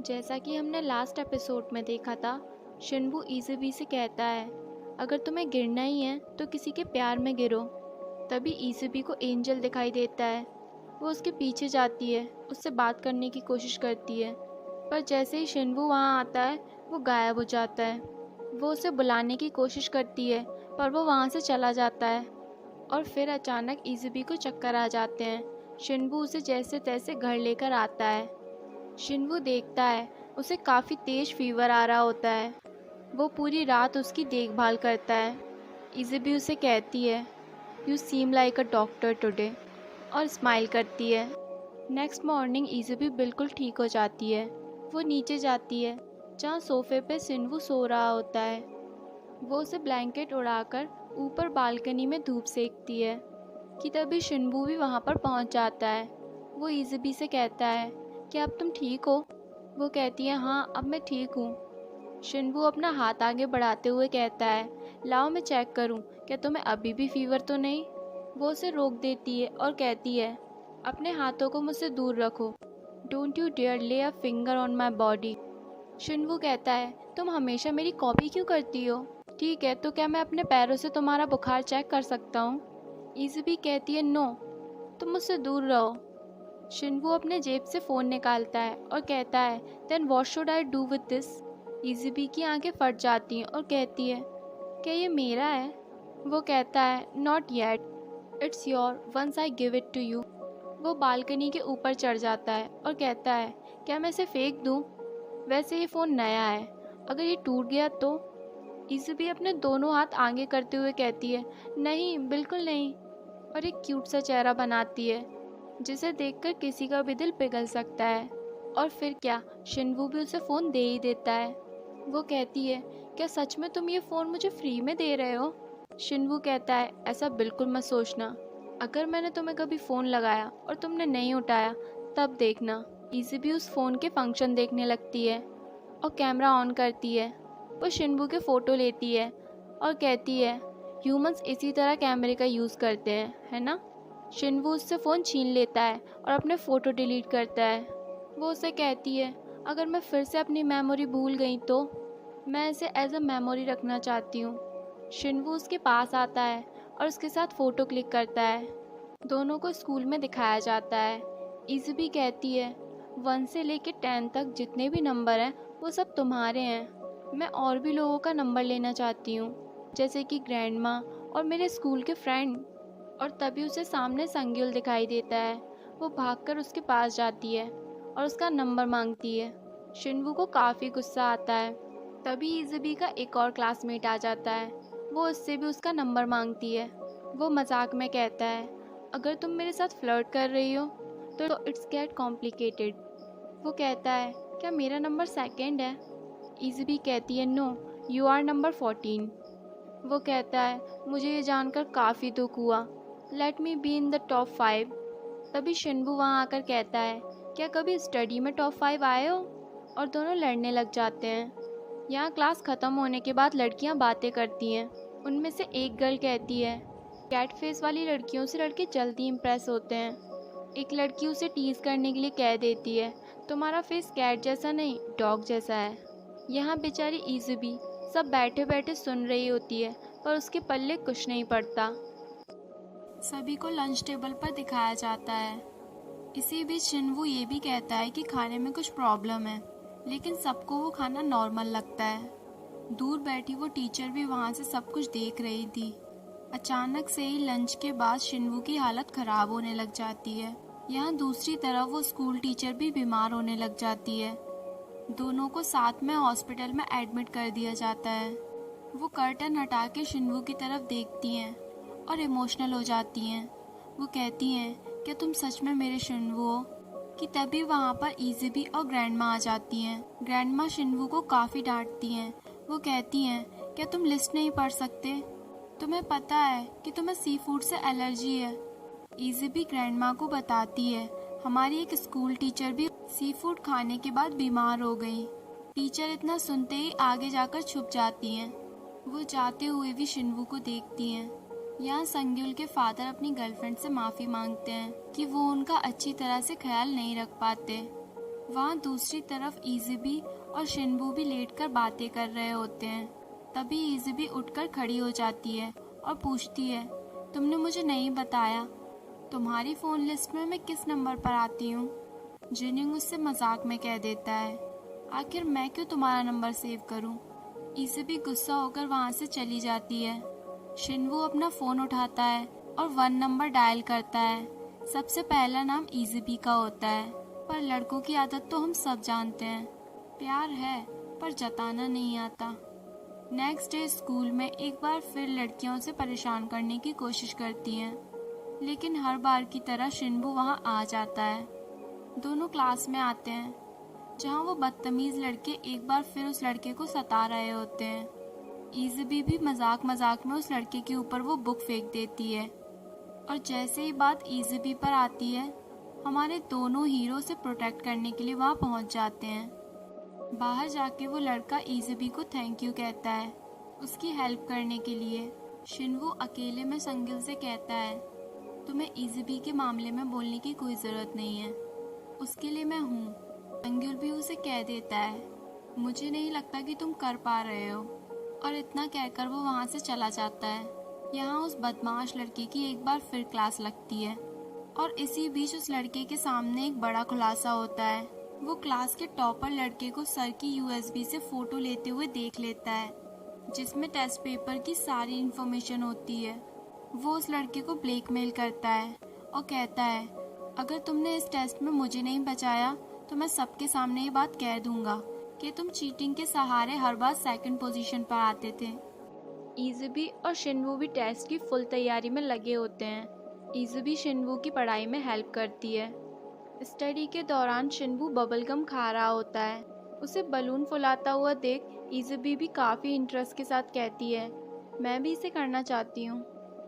जैसा कि हमने लास्ट एपिसोड में देखा था, शिनबू इज़ुबी से कहता है, अगर तुम्हें गिरना ही है तो किसी के प्यार में गिरो। तभी इज़ुबी को एंजल दिखाई देता है। वो उसके पीछे जाती है, उससे बात करने की कोशिश करती है, पर जैसे ही शिनबू वहाँ आता है वो गायब हो जाता है। वो उसे बुलाने की कोशिश करती है पर वो वहाँ से चला जाता है। और फिर अचानक इज़ुबी को चक्कर आ जाते हैं। शिनबू उसे जैसे तैसे घर लेकर आता है। शिनवू देखता है उसे काफ़ी तेज फीवर आ रहा होता है। वो पूरी रात उसकी देखभाल करता है। इज़ुबी उसे कहती है, you seem like a doctor today, और स्माइल करती है। नेक्स्ट मॉर्निंग इज़ुबी बिल्कुल ठीक हो जाती है। वो नीचे जाती है जहाँ सोफे पे शिनवू सो रहा होता है। वो उसे ब्लैंकेट उड़ाकर ऊपर बालकनी में धूप सेकती है कि तभी शिनबू भी वहाँ पर पहुँच जाता है। वो इज़ुबी से कहता है, क्या अब तुम ठीक हो? वो कहती है, हाँ अब मैं ठीक हूँ। शिनबू अपना हाथ आगे बढ़ाते हुए कहता है, लाओ मैं चेक करूँ, क्या तुम्हें अभी भी फीवर तो नहीं? वो उसे रोक देती है और कहती है, अपने हाथों को मुझसे दूर रखो। Don't you dare lay a finger on my body. Shinwoo कहता है, तुम हमेशा मेरी कॉपी क्यों करती हो? ठीक है, तो क्या मैं अपने पैरों से तुम्हारा बुखार चेक कर सकता हूँ? इज़ुबी कहती है, नो, तुम मुझसे दूर रहो। शिनवू अपने जेब से फ़ोन निकालता है और कहता है, then what should I do with this? Izubi की आंखें फट जाती हैं और कहती है, क्या ये मेरा है? वो कहता है, not yet, it's your once I give it to you. वो बालकनी के ऊपर चढ़ जाता है और कहता है, क्या मैं इसे फेंक दूँ? वैसे ये फ़ोन नया है, अगर ये टूट गया तो? इज़ुबी अपने दोनों हाथ आगे करते हुए कहती है, नहीं बिल्कुल नहीं, और एक क्यूट सा चेहरा बनाती है जिसे देखकर किसी का भी दिल पिघल सकता है। और फिर क्या, शिनवू भी उसे फ़ोन दे ही देता है। वो कहती है, क्या सच में तुम ये फ़ोन मुझे फ्री में दे रहे हो? शिनवू कहता है, ऐसा बिल्कुल मत सोचना, अगर मैंने तुम्हें कभी फ़ोन लगाया और तुमने नहीं उठाया तब देखना। इज़ुबी उस फ़ोन के फंक्शन देखने लगती है और कैमरा ऑन करती है। वो शिनबू के फ़ोटो लेती है और कहती है, ह्यूमंस इसी तरह कैमरे का यूज़ करते हैं, है ना? शिनबू उससे फ़ोन छीन लेता है और अपने फ़ोटो डिलीट करता है। वो उसे कहती है, अगर मैं फिर से अपनी मेमोरी भूल गई तो? मैं इसे एज अ मेमोरी रखना चाहती हूँ। शिनबू उसके पास आता है और उसके साथ फ़ोटो क्लिक करता है। दोनों को स्कूल में दिखाया जाता है। इज़ुबी कहती है, 1 से लेकर 10 तक जितने भी नंबर हैं वो सब तुम्हारे हैं। मैं और भी लोगों का नंबर लेना चाहती हूँ, जैसे कि ग्रैंडमा और मेरे स्कूल के फ्रेंड। और तभी उसे सामने संग्युल दिखाई देता है। वो भागकर उसके पास जाती है और उसका नंबर मांगती है। शिनवू को काफ़ी गुस्सा आता है। तभी इज़ुबी का एक और क्लासमेट आ जाता है। वो उससे भी उसका नंबर मांगती है। वो मजाक में कहता है, अगर तुम मेरे साथ फ्लर्ट कर रही हो तो इट्स गेट कॉम्प्लिकेटेड। वो कहता है, क्या मेरा नंबर सेकंड है? इज़ुबी कहती है, नो, यू आर नंबर 14। वो कहता है, मुझे ये जानकर काफ़ी दुख हुआ, let me be in the top 5। तभी शिनबू वहाँ आकर कहता है, क्या कभी स्टडी में टॉप 5 आए हो? और दोनों लड़ने लग जाते हैं। यहाँ क्लास ख़त्म होने के बाद लड़कियाँ बातें करती हैं। उनमें से एक गर्ल कहती है, कैट फेस वाली लड़कियों से लड़के जल्दी इम्प्रेस होते हैं। एक लड़की उसे टीज़ करने के लिए कह देती है, तुम्हारा फेस कैट जैसा नहीं, डॉग जैसा है। यहाँ बेचारी इज़ुबी सब बैठे बैठे सुन रही होती है, पर उसके पल्ले कुछ नहीं पड़ता। सभी को लंच टेबल पर दिखाया जाता है। इसी बीच शिनवू ये भी कहता है कि खाने में कुछ प्रॉब्लम है, लेकिन सबको वो खाना नॉर्मल लगता है। दूर बैठी वो टीचर भी वहाँ से सब कुछ देख रही थी। अचानक से ही लंच के बाद शिनवू की हालत खराब होने लग जाती है। यहाँ दूसरी तरफ वो स्कूल टीचर भी बीमार होने लग जाती है। दोनों को साथ में हॉस्पिटल में एडमिट कर दिया जाता है। वो कर्टन हटा के शिनवू की तरफ देखती हैं और इमोशनल हो जाती हैं। वो कहती हैं, क्या तुम सच में मेरे शिनवू हो? कि तभी वहाँ पर इज़ुबी और ग्रैंडमा आ जाती हैं। ग्रैंडमा शिनवू को काफ़ी डांटती हैं। वो कहती हैं, क्या तुम लिस्ट नहीं पढ़ सकते? तुम्हें पता है कि तुम्हें सी फूड से एलर्जी है। इज़ुबी ग्रैंडमा को बताती है, हमारी एक स्कूल टीचर भी सी फूड खाने के बाद बीमार हो गई। टीचर इतना सुनते ही आगे जाकर छुप जाती हैं। वो जाते हुए भी शिनवू को देखती हैं। यहाँ संग्युल के फादर अपनी गर्लफ्रेंड से माफ़ी मांगते हैं कि वो उनका अच्छी तरह से ख्याल नहीं रख पाते। वहाँ दूसरी तरफ इज़ुबी और शिनबू भी लेटकर बातें कर रहे होते हैं। तभी इज़ुबी उठकर खड़ी हो जाती है और पूछती है, तुमने मुझे नहीं बताया, तुम्हारी फ़ोन लिस्ट में मैं किस नंबर पर आती हूँ? जिनयोंग उससे मजाक में कह देता है, आखिर मैं क्यों तुम्हारा नंबर सेव करूँ? इज़ुबी गुस्सा होकर वहाँ से चली जाती है। शिनबू अपना फ़ोन उठाता है और 1 नंबर डायल करता है। सबसे पहला नाम इज़ुबी का होता है, पर लड़कों की आदत तो हम सब जानते हैं, प्यार है पर जताना नहीं आता। नेक्स्ट डे स्कूल में एक बार फिर लड़कियां उसे परेशान करने की कोशिश करती हैं, लेकिन हर बार की तरह शिनबू वहां आ जाता है। दोनों क्लास में आते हैं, जहां वो बदतमीज लड़के एक बार फिर उस लड़के को सता रहे होते हैं। इज़ुबी भी मजाक मजाक में उस लड़के के ऊपर वो बुक फेंक देती है, और जैसे ही बात इज़ुबी पर आती है, हमारे दोनों हीरो से प्रोटेक्ट करने के लिए वहां पहुंच जाते हैं। बाहर जाके वो लड़का इज़ुबी को थैंक यू कहता है उसकी हेल्प करने के लिए। शिनवू अकेले में संगिल से कहता है, तुम्हें इज़ुबी के मामले में बोलने की कोई ज़रूरत नहीं है, उसके लिए मैं हूँ। संगिल भी उसे कह देता है, मुझे नहीं लगता कि तुम कर पा रहे हो, और इतना कहकर वो वहाँ से चला जाता है। यहाँ उस बदमाश लड़के की एक बार फिर क्लास लगती है, और इसी बीच उस लड़के के सामने एक बड़ा खुलासा होता है। वो क्लास के टॉपर लड़के को सर की यूएसबी से फोटो लेते हुए देख लेता है, जिसमें टेस्ट पेपर की सारी इन्फॉर्मेशन होती है। वो उस लड़के को ब्लैकमेल करता है और कहता है, अगर तुमने इस टेस्ट में मुझे नहीं बचाया तो मैं सबके सामने ये बात कह दूंगा कि तुम चीटिंग के सहारे हर बार सेकंड पोजीशन पर आते थे। इज़ुबी और शिनवू भी टेस्ट की फुल तैयारी में लगे होते हैं। इज़ुबी शिनवू की पढ़ाई में हेल्प करती है। स्टडी के दौरान शिनवू बबलगम खा रहा होता है। उसे बलून फुलाता हुआ देख इज़ुबी भी काफ़ी इंटरेस्ट के साथ कहती है, मैं भी इसे करना चाहती हूँ।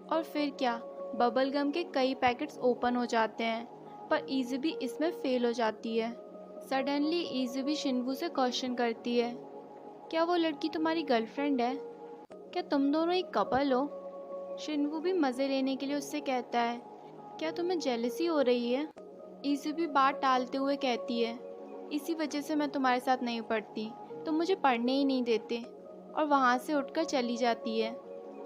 और फिर क्या, बबलगम के कई पैकेट्स ओपन हो जाते हैं, पर इज़ुबी इसमें फेल हो जाती है। सडनली इज़ुबी शिनवू से क्वेश्चन करती है, क्या वो लड़की तुम्हारी गर्लफ्रेंड है? क्या तुम दोनों एक कपल हो? शिनवू भी मज़े लेने के लिए उससे कहता है, क्या तुम्हें जेलसी हो रही है? इज़ुबी बात टालते हुए कहती है, इसी वजह से मैं तुम्हारे साथ नहीं पढ़ती, तुम मुझे पढ़ने ही नहीं देते, और वहाँ से उठकर चली जाती है।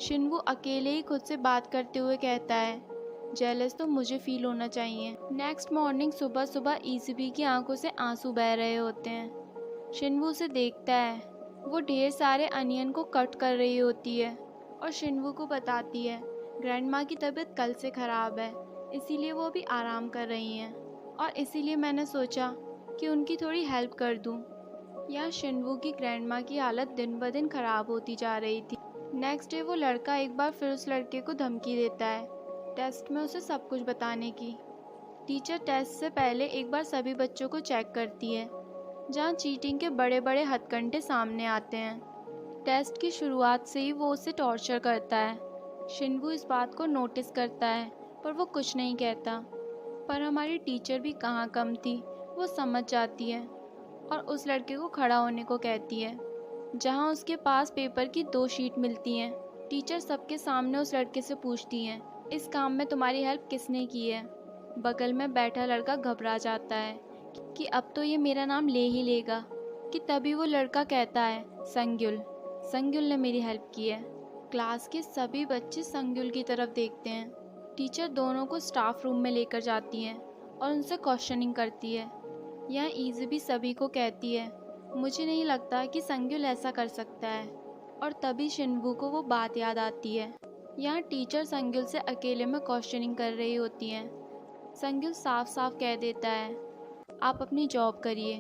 शिनवू अकेले ही खुद से बात करते हुए कहता है, जेलस तो मुझे फील होना चाहिए। नेक्स्ट मॉर्निंग सुबह सुबह इज़ुबी की आंखों से आंसू बह रहे होते हैं। शिनवू उसे देखता है, वो ढेर सारे अनियन को कट कर रही होती है और शिनवू को बताती है, ग्रैंडमा की तबीयत कल से ख़राब है, इसीलिए वो अभी आराम कर रही हैं, और इसीलिए मैंने सोचा कि उनकी थोड़ी हेल्प कर दूं। यहाँ शिनवू की ग्रैंडमा की हालत दिन ब दिन ख़राब होती जा रही थी। नेक्स्ट डे वो लड़का एक बार फिर उस लड़के को धमकी देता है, टेस्ट में उसे सब कुछ बताने की। टीचर टेस्ट से पहले एक बार सभी बच्चों को चेक करती है, जहाँ चीटिंग के बड़े बड़े हथकंडे सामने आते हैं। टेस्ट की शुरुआत से ही वो उसे टॉर्चर करता है। शिनवू इस बात को नोटिस करता है, पर वो कुछ नहीं कहता। पर हमारी टीचर भी कहाँ कम थी, वो समझ जाती है और उस लड़के को खड़ा होने को कहती है, जहाँ उसके पास पेपर की 2 शीट मिलती हैं। टीचर सबके सामने उस लड़के से पूछती हैं, इस काम में तुम्हारी हेल्प किसने की है? बगल में बैठा लड़का घबरा जाता है कि अब तो ये मेरा नाम ले ही लेगा, कि तभी वो लड़का कहता है, संग्युल ने मेरी हेल्प की है। क्लास के सभी बच्चे संग्युल की तरफ देखते हैं। टीचर दोनों को स्टाफ रूम में लेकर जाती हैं और उनसे क्वेश्चनिंग करती है। यहाँ इज़ुबी सभी को कहती है, मुझे नहीं लगता कि संग्युल ऐसा कर सकता है, और तभी शिनवू को वो बात याद आती है। यहाँ टीचर संग्युल से अकेले में क्वेश्चनिंग कर रही होती हैं। संग्युल साफ साफ कह देता है, आप अपनी जॉब करिए,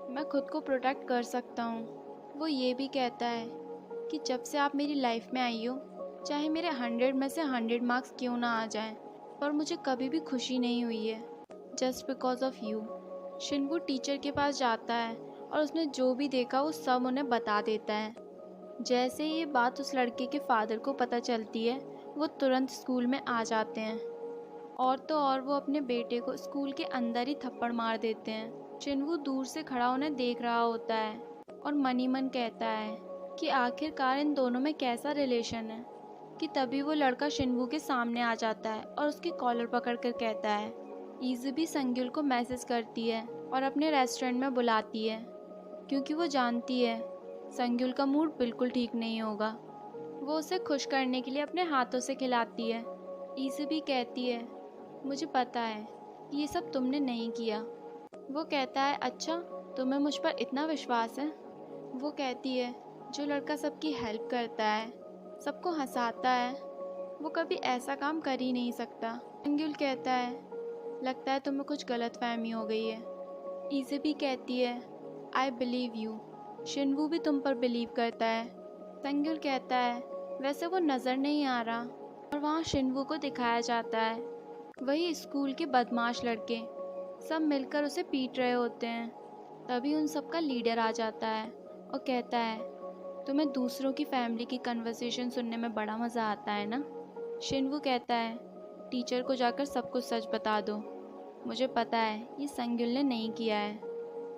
मैं खुद को प्रोटेक्ट कर सकता हूँ। वो ये भी कहता है कि जब से आप मेरी लाइफ में आई हो, चाहे मेरे 100 में से 100 मार्क्स क्यों ना आ जाएं, पर मुझे कभी भी खुशी नहीं हुई है, just because of you. Shinwoo teacher के पास जाता है और उसने जो भी देखा वो सब उन्हें बता देता है। जैसे ही ये बात उस लड़के के फादर को पता चलती है, वो तुरंत स्कूल में आ जाते हैं, और तो और वो अपने बेटे को स्कूल के अंदर ही थप्पड़ मार देते हैं। शिनवू दूर से खड़ा उन्हें देख रहा होता है और मन ही मन कहता है कि आखिरकार इन दोनों में कैसा रिलेशन है, कि तभी वो लड़का शिनवू के सामने आ जाता है और उसकी कॉलर पकड़कर कहता है, इज़ुबी संग्युल को मैसेज करती है और अपने रेस्टोरेंट में बुलाती है क्योंकि वो जानती है संग्युल का मूड बिल्कुल ठीक नहीं होगा। वो उसे खुश करने के लिए अपने हाथों से खिलाती है। ईज़बी कहती है मुझे पता है कि ये सब तुमने नहीं किया। वो कहता है अच्छा, तुम्हें मुझ पर इतना विश्वास है। वो कहती है जो लड़का सबकी हेल्प करता है, सबको हंसाता है, वो कभी ऐसा काम कर ही नहीं सकता। संग्युल कहता है लगता है तुम्हें कुछ गलतफहमी हो गई है। ईज़बी कहती है आई बिलीव यू, शिनवू भी तुम पर बिलीव करता है। संग्युल कहता है वैसे वो नज़र नहीं आ रहा। और वहाँ शिनवू को दिखाया जाता है वही स्कूल के बदमाश लड़के सब मिलकर उसे पीट रहे होते हैं। तभी उन सब का लीडर आ जाता है और कहता है तुम्हें दूसरों की फैमिली की कन्वर्सेशन सुनने में बड़ा मज़ा आता है ना। शिनवू कहता है टीचर को जाकर सब कुछ सच बता दो, मुझे पता है ये संग्युल ने नहीं किया है।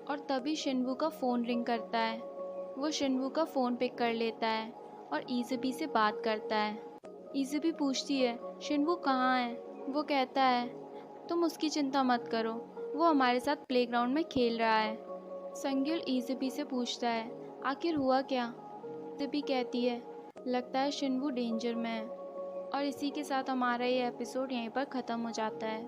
और तभी शिनवू का फ़ोन रिंग करता है। वो शिनवू का फ़ोन पिक कर लेता है और ईज़बी से बात करता है। ईज़बी पूछती है शिनवू कहाँ है। वो कहता है तुम उसकी चिंता मत करो, वो हमारे साथ प्लेग्राउंड में खेल रहा है। संग्युल ईज़बी से पूछता है आखिर हुआ क्या। ईज़बी कहती है लगता है शिनवू डेंजर में है। और इसी के साथ हमारा ये एपिसोड यहीं पर ख़त्म हो जाता है।